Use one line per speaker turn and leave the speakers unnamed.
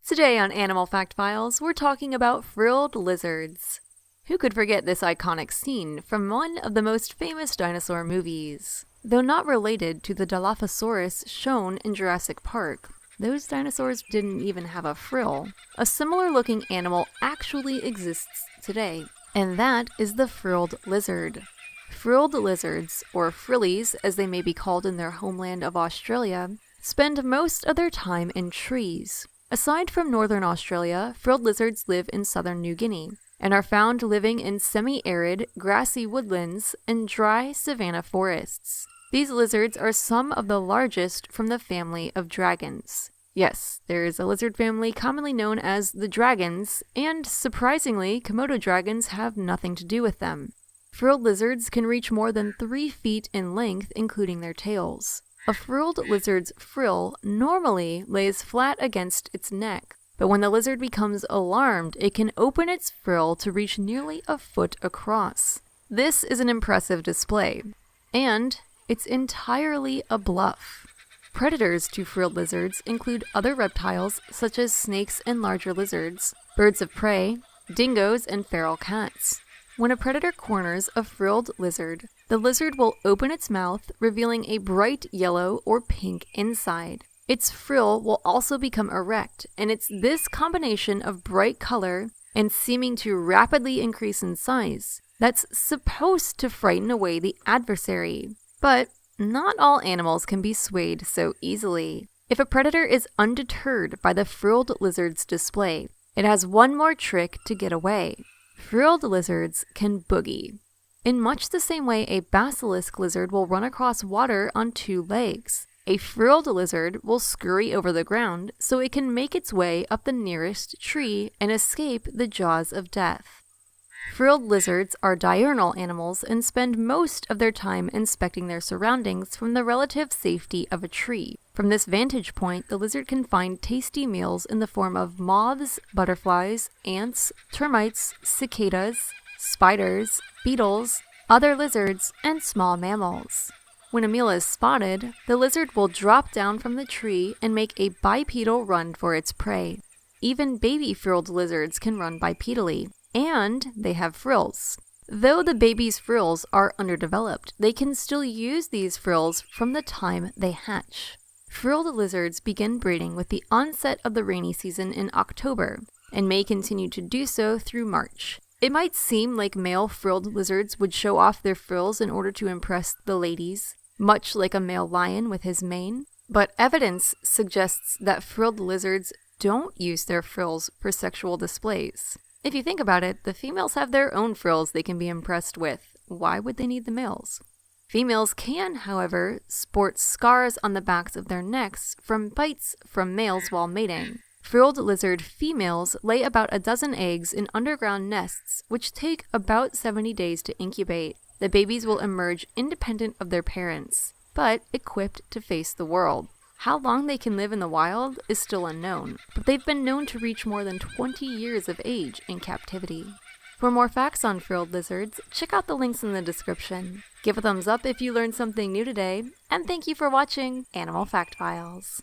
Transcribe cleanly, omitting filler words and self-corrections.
Today on Animal Fact Files, we're talking about frilled lizards. Who could forget this iconic scene from one of the most famous dinosaur movies? Though not related to the Dilophosaurus shown in Jurassic Park, those dinosaurs didn't even have a frill. A similar looking animal actually exists today, and that is the frilled lizard. Frilled lizards, or frillies as they may be called in their homeland of Australia, spend most of their time in trees. Aside from northern Australia, frilled lizards live in southern New Guinea and are found living in semi-arid, grassy woodlands and dry savanna forests. These lizards are some of the largest from the family of dragons. Yes, there is a lizard family commonly known as the dragons, and surprisingly, Komodo dragons have nothing to do with them. Frilled lizards can reach more than 3 feet in length, including their tails. A frilled lizard's frill normally lays flat against its neck, but when the lizard becomes alarmed, it can open its frill to reach nearly a foot across. This is an impressive display, and it's entirely a bluff. Predators to frilled lizards include other reptiles such as snakes and larger lizards, birds of prey, dingoes, and feral cats. When a predator corners a frilled lizard, the lizard will open its mouth, revealing a bright yellow or pink inside. Its frill will also become erect, and it's this combination of bright color and seeming to rapidly increase in size that's supposed to frighten away the adversary. But not all animals can be swayed so easily. If a predator is undeterred by the frilled lizard's display, it has one more trick to get away. Frilled lizards can boogie. In much the same way a basilisk lizard will run across water on 2 legs, a frilled lizard will scurry over the ground so it can make its way up the nearest tree and escape the jaws of death. Frilled lizards are diurnal animals and spend most of their time inspecting their surroundings from the relative safety of a tree. From this vantage point, the lizard can find tasty meals in the form of moths, butterflies, ants, termites, cicadas, spiders, beetles, other lizards, and small mammals. When a meal is spotted, the lizard will drop down from the tree and make a bipedal run for its prey. Even baby frilled lizards can run bipedally, and they have frills. Though the baby's frills are underdeveloped, they can still use these frills from the time they hatch. Frilled lizards begin breeding with the onset of the rainy season in October, and may continue to do so through March. It might seem like male frilled lizards would show off their frills in order to impress the ladies, much like a male lion with his mane, but evidence suggests that frilled lizards don't use their frills for sexual displays. If you think about it, the females have their own frills they can be impressed with. Why would they need the males? Females can, however, sport scars on the backs of their necks from bites from males while mating. Frilled lizard females lay about 12 eggs in underground nests, which take about 70 days to incubate. The babies will emerge independent of their parents, but equipped to face the world. How long they can live in the wild is still unknown, but they've been known to reach more than 20 years of age in captivity. For more facts on frilled lizards, check out the links in the description. Give a thumbs up if you learned something new today, and thank you for watching Animal Fact Files.